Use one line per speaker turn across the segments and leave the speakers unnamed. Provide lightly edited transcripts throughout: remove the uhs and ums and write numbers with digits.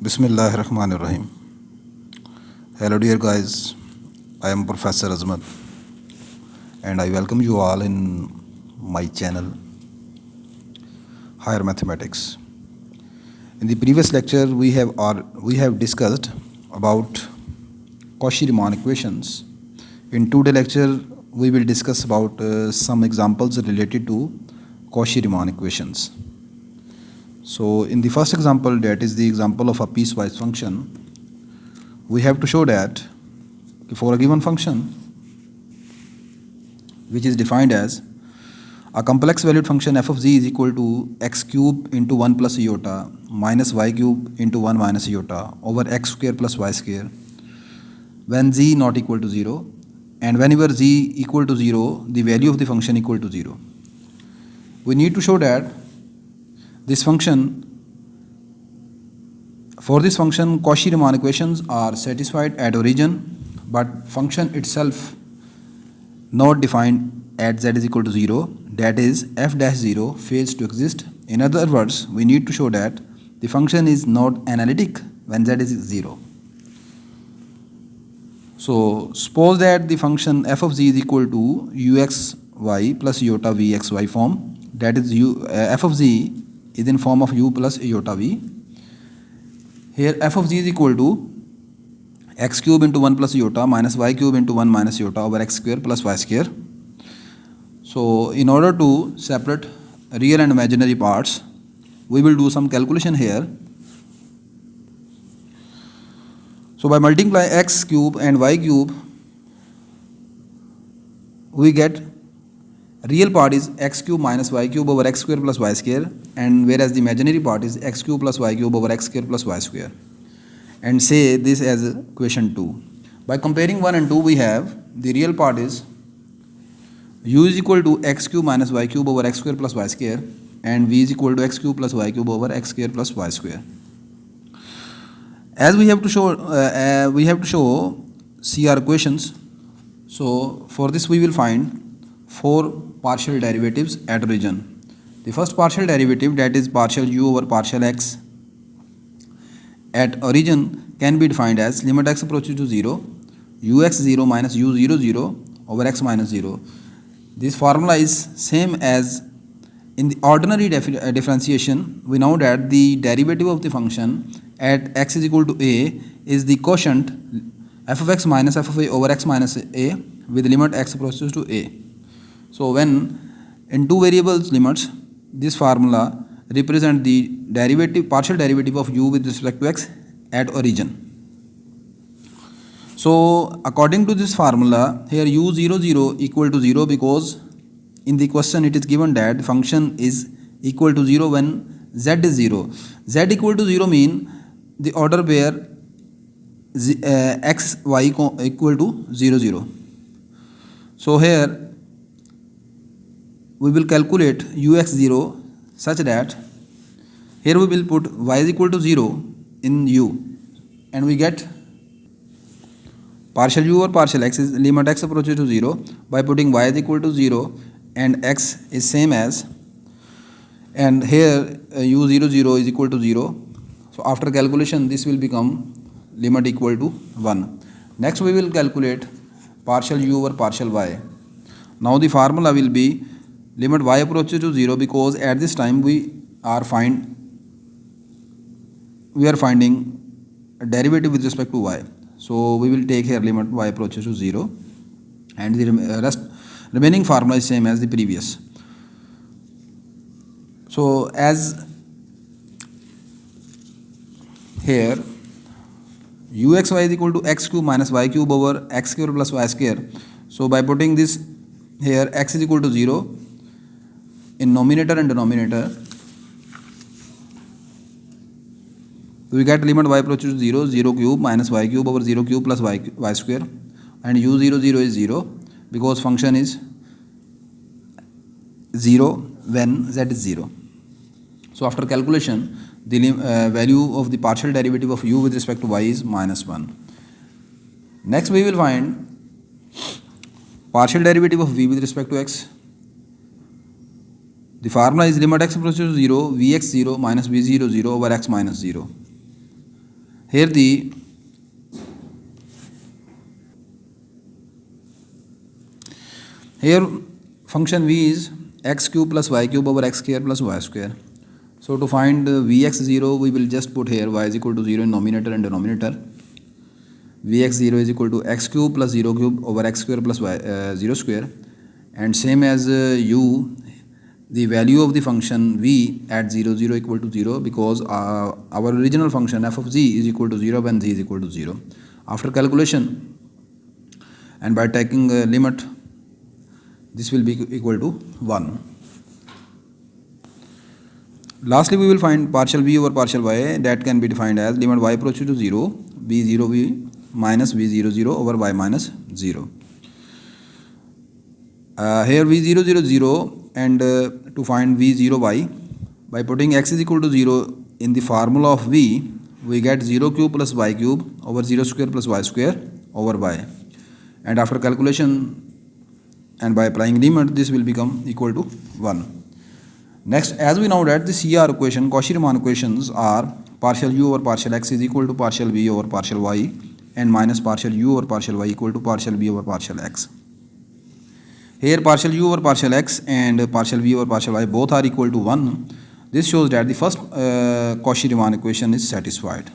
Bismillahirrahmanirrahim. Hello dear guys, I am Professor Azmat and I welcome you all in my channel Higher Mathematics. In the previous lecture we have discussed about Cauchy Riemann equations. In today's lecture we will discuss about some examples related to Cauchy Riemann equations. So in the first example, that is the example of a piecewise function, we have to show that for a given function which is defined as a complex valued function f of z is equal to x cube into 1 plus iota minus y cube into 1 minus iota over x square plus y square when z not equal to 0, and whenever z equal to 0 the value of the function equal to 0. We need to show that this function, for this function Cauchy Riemann equations are satisfied at origin, but function itself not defined at z is equal to 0, that is f dash 0 fails to exist. In other words, we need to show that the function is not analytic when z is 0. So suppose that the function f of z is equal to uxy plus iota vxy form, that is f of z is in form of u plus iota v. Here f of z is equal to x cube into 1 plus iota minus y cube into 1 minus iota over x square plus y square. So in order to separate real and imaginary parts, we will do some calculation here. So by multiplying x cube and y cube, we get real part is x cube minus y cube over x square plus y square, and whereas the imaginary part is x cube plus y cube over x square plus y square, and say this as equation 2. By comparing 1 and 2, we have the real part is u is equal to x cube minus y cube over x square plus y square, and v is equal to x cube plus y cube over x square plus y square. As we have to show CR equations, so for this we will find 4 partial derivatives at origin. The first partial derivative, that is partial u over partial x at origin, can be defined as limit x approaches to 0 ux0 minus u00 over x minus 0. This formula is same as in the ordinary differentiation. We know that the derivative of the function at x is equal to a is the quotient f of x minus f of a over x minus a with limit x approaches to a. So when in two variables limits, this formula represent the partial derivative of u with respect to x at origin. So according to this formula, here u00 equal to 0 because in the question it is given that the function is equal to 0 when z is 0. Z equal to 0 mean the order where x y equal to 0 0. So here we will calculate ux0 such that here we will put y is equal to 0 in u, and we get partial u or partial x is limit x approaches to 0 by putting y is equal to 0 and x is same as, and here u00 is equal to 0. So after calculation this will become limit equal to 1. Next we will calculate partial u over partial y. Now the formula will be limit y approaches to 0 because at this time we are finding a derivative with respect to y. So we will take here limit y approaches to 0, and the remaining formula is same as the previous. So as here uxy is equal to x cube minus y cube over x square plus y square. So by putting this here x is equal to 0 in numerator and denominator, we get limit y approaches to 0, 0 cube minus y cube over 0 cube plus y square, and u00 is 0 because function is 0 when z is 0. So after calculation the value of the partial derivative of u with respect to y is minus 1. Next we will find partial derivative of v with respect to x. The formula is limit x approaches to 0, vx 0 minus v0 0 over x minus 0. Here the here function v is x cube plus y cube over x square plus y square. So to find vx0, we will just put here y is equal to 0 in numerator and denominator. Vx0 is equal to x cube plus 0 cube over x square plus y 0 square, and same as u, the value of the function v at 0 0 equal to 0, because our original function f of z is equal to 0 when z is equal to 0. After calculation and by taking limit, this will be equal to 1. Lastly, we will find partial v over partial y, that can be defined as limit y approaches to 0, v0 v minus v0 0 over y minus 0. Here v0 0 0, and to find v0 y, by putting x is equal to 0 in the formula of v, we get 0 cube plus y cube over 0 square plus y square over y, and after calculation and by applying limit, this will become equal to 1. Next, as we know that the CR equation, Cauchy Riemann equations, are partial u over partial x is equal to partial v over partial y, and minus partial u over partial y equal to partial v over partial x. Here partial u over partial x and partial v over partial y both are equal to 1. This shows that the first Cauchy Riemann equation is satisfied.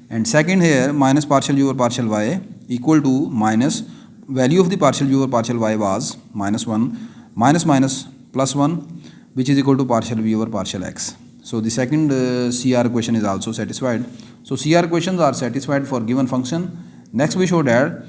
And second, here minus partial u over partial y equal to minus value of the partial u over partial y was minus 1 minus minus plus 1, which is equal to partial v over partial x. So the second CR equation is also satisfied. So CR equations are satisfied for given function. Next we show that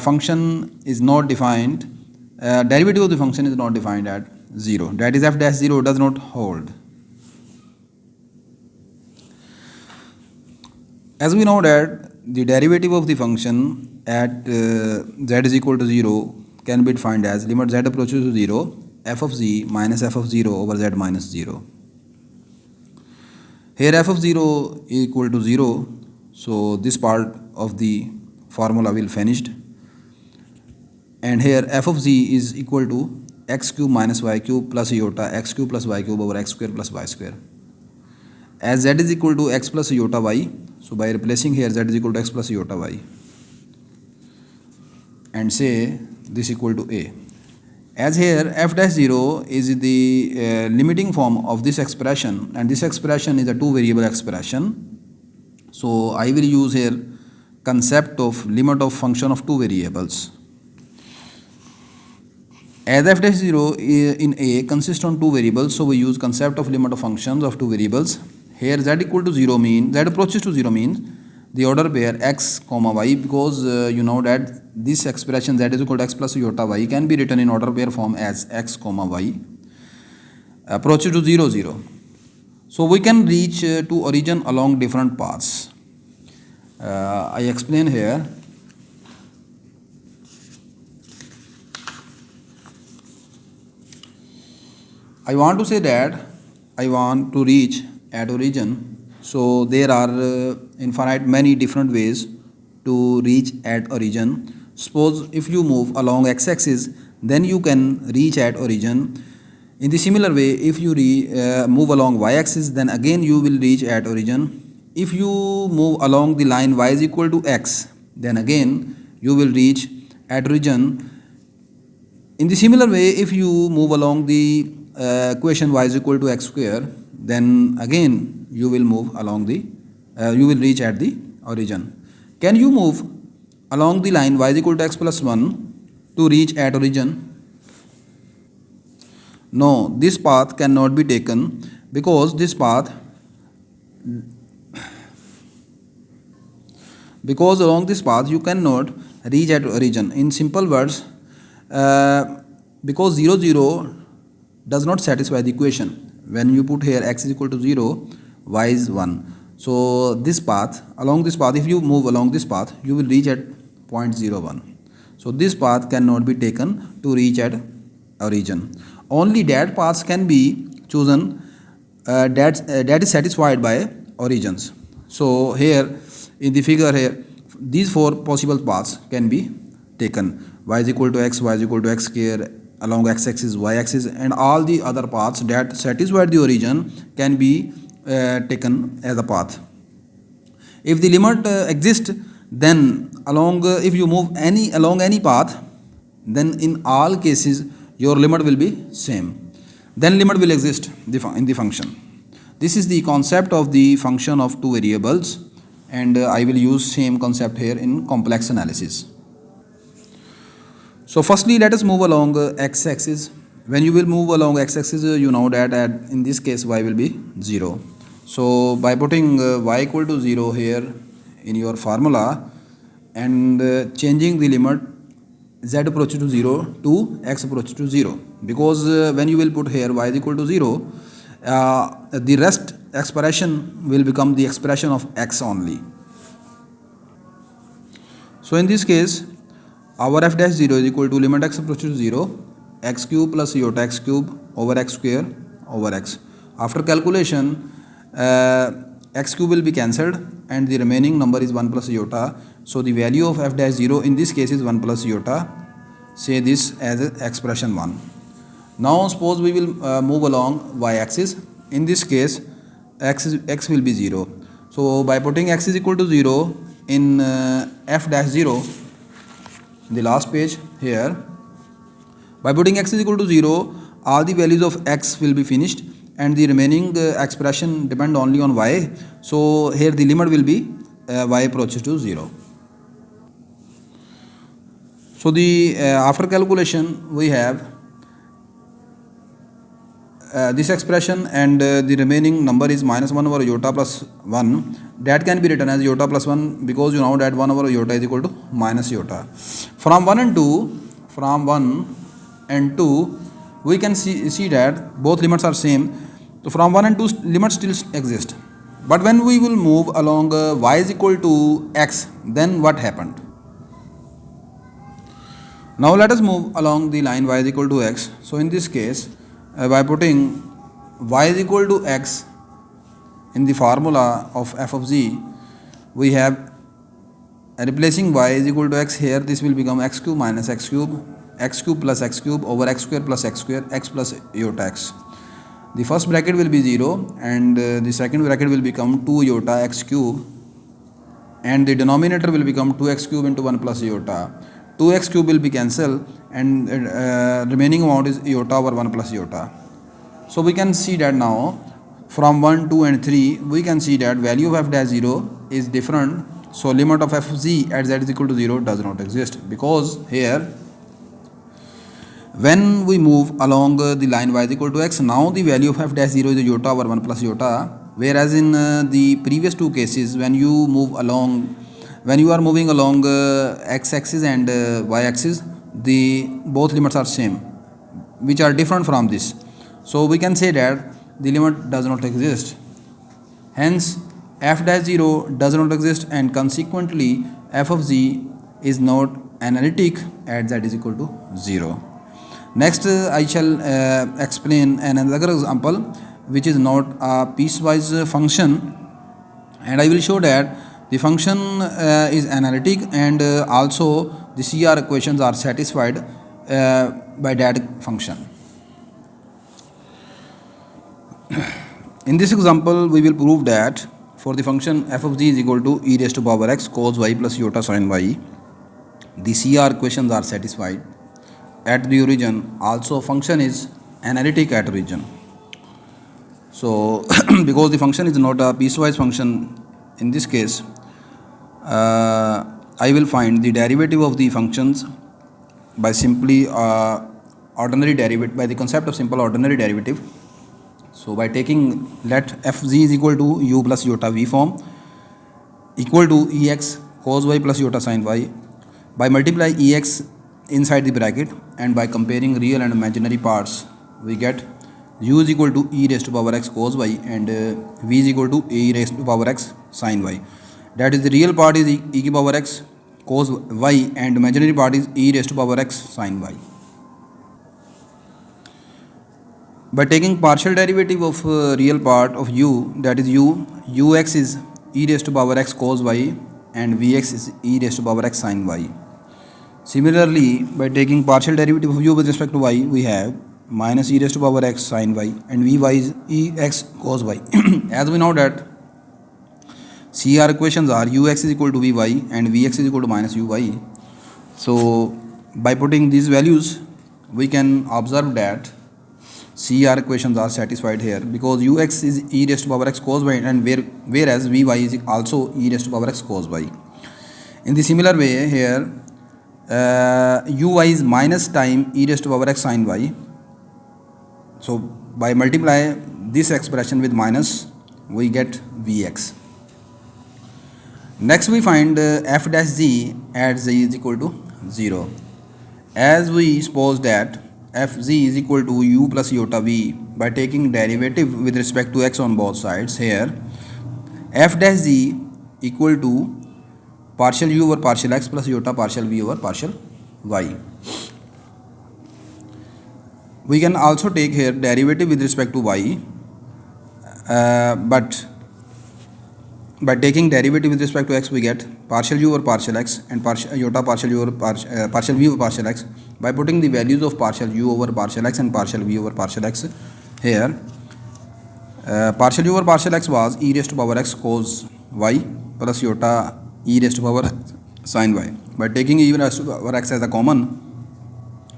function is not defined, derivative of the function is not defined at 0, that is f dash 0 does not hold. As we know that the derivative of the function at z is equal to 0 can be defined as limit z approaches to 0, f of z minus f of 0 over z minus 0. Here f of 0 is equal to 0, so this part of the formula will finished, and here f of z is equal to x cube minus y cube plus iota x cube plus y cube over x square plus y square. As z is equal to x plus iota y, so by replacing here z is equal to x plus iota y, and say this equal to a. As here f dash 0 is the limiting form of this expression, and this expression is a two variable expression, so I will use here concept of limit of function of two variables. As f dash 0 in a consists on two variables, so we use concept of limit of functions of two variables. Here z equal to 0 means, z approaches to 0 means the order pair x comma y, because you know that this expression z is equal to x plus iota y can be written in order pair form as x comma y approaches to 0 0. So we can reach to origin along different paths. I explain here. I want to say that I want to reach at origin. So there are infinite many different ways to reach at origin. Suppose if you move along x-axis, then you can reach at origin. In the similar way, if you move along y-axis, then again you will reach at origin. If you move along the line y is equal to x, then again you will reach at origin. In the similar way, if you move along the equation y is equal to x square, then again you will move along the you will reach at the origin. Can you move along the line y is equal to x plus 1 to reach at origin? No, this path cannot be taken, because this path, because along this path you cannot reach at origin. In simple words, because 0 0 does not satisfy the equation. When you put here x is equal to 0, y is 1. So this path, along this path, if you move along this path, you will reach at 0.01. So this path cannot be taken to reach at origin. Only that paths can be chosen that is satisfied by origins. So here in the figure here, these four possible paths can be taken: y is equal to x, y is equal to x square, along x-axis, y-axis, and all the other paths that satisfy the origin can be taken as a path. If the limit exists, then if you move along any path, then in all cases your limit will be same. Then limit will exist in the function. This is the concept of the function of two variables, and I will use same concept here in complex analysis. So firstly, let us move along x-axis. When you will move along x-axis, you know that in this case y will be 0. So by putting y equal to 0 here in your formula and changing the limit z approaches to 0 to x approaches to 0, because when you will put here y is equal to 0, the rest expression will become the expression of x only. So in this case, our f dash 0 is equal to limit x approaches to 0, x cube plus iota x cube over x square over x. After calculation, x cube will be cancelled and the remaining number is 1 plus iota. So the value of f dash 0 in this case is 1 plus iota. Say this as expression 1. Now suppose we will move along y-axis. In this case, x will be 0. So by putting x is equal to 0 in f dash 0, in the last page here, by putting x is equal to 0, all the values of x will be finished and the remaining expression depend only on y. So here the limit will be y approaches to 0. So the after calculation we have this expression and the remaining number is minus 1 over iota plus 1. That can be written as iota plus 1, because you know that 1 over iota is equal to minus iota. From 1 and 2, we can see that both limits are same. So from 1 and 2 limits still exist. But when we will move along y is equal to x, then what happened? Now let us move along the line y is equal to x. So in this case, by putting y is equal to x in the formula of f of z, we have replacing y is equal to x here, this will become x cube minus x cube plus x cube over x square plus x square, x plus iota x. The first bracket will be 0 and the second bracket will become 2 iota x cube, and the denominator will become 2x cube into 1 plus iota. 2x cube will be cancelled and remaining amount is iota over 1 plus iota. So we can see that now from 1, 2 and 3 we can see that value of f dash 0 is different. So limit of f of z at z is equal to 0 does not exist, because here when we move along the line y is equal to x, now the value of f dash 0 is iota over 1 plus iota, whereas in the previous two cases when you are moving along x-axis and y-axis, the both limits are same, which are different from this. So we can say that the limit does not exist. Hence f dash 0 does not exist, and consequently f of z is not analytic at z is equal to 0. Next I shall explain another example which is not a piecewise function, and I will show that the function is analytic and also the CR equations are satisfied by that function. In this example we will prove that for the function f of z is equal to e raised to power x cos y plus iota sin y, the CR equations are satisfied at the origin. Also function is analytic at origin. So because the function is not a piecewise function, in this case I will find the derivative of the functions by simply ordinary derivative, by the concept of simple ordinary derivative. So by taking, let fz is equal to u plus iota v form equal to ex cos y plus iota sin y, by multiply ex inside the bracket and by comparing real and imaginary parts, we get u is equal to e raised to power x cos y and v is equal to e raised to power x sin y. That is, the real part is e to power x cos y and imaginary part is e raised to power x sin y. By taking partial derivative of real part of u, that is ux is e raised to power x cos y and vx is e raised to power x sin y. Similarly, by taking partial derivative of u with respect to y, we have minus e raised to power x sin y and vy is ex cos y. As we know that CR equations are ux is equal to vy and vx is equal to minus uy. So by putting these values, we can observe that CR equations are satisfied here, because ux is e raised to power x cos y, and whereas vy is also e raised to power x cos y. In the similar way here, uy is minus time e raised to power x sin y. So by multiply this expression with minus, we get vx. Next we find f dash z at z is equal to 0. As we suppose that fz is equal to u plus iota v, by taking derivative with respect to x on both sides, here f dash z equal to partial u over partial x plus iota partial v over partial y. We can also take here derivative with respect to y, but by taking derivative with respect to x, we get partial u over partial x and partial iota partial u over partial v over partial x. By putting the values of partial u over partial x and partial v over partial x here, partial u over partial x was e raised to power x cos y plus iota e raised to power sin y. By taking e raised to power x as a common,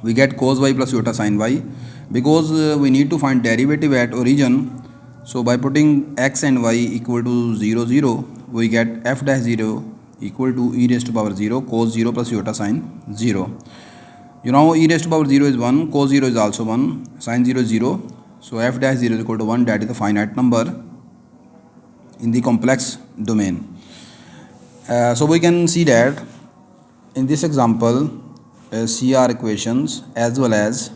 we get cos y plus iota sin y. Because we need to find derivative at origin, so by putting x and y equal to 0, 0, we get f dash 0 equal to e raised to power 0 cos 0 plus iota sin 0. You know e raised to power 0 is 1, cos 0 is also 1, sin 0 is 0. So f dash 0 is equal to 1, that is the finite number in the complex domain. So we can see that in this example, CR equations as well as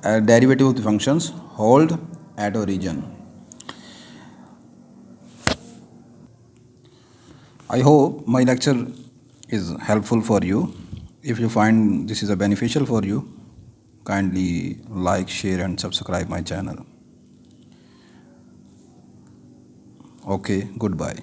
derivative of the functions hold at origin. I hope my lecture is helpful for you. If you find this is a beneficial for you, kindly like, share and subscribe my channel. Okay, goodbye.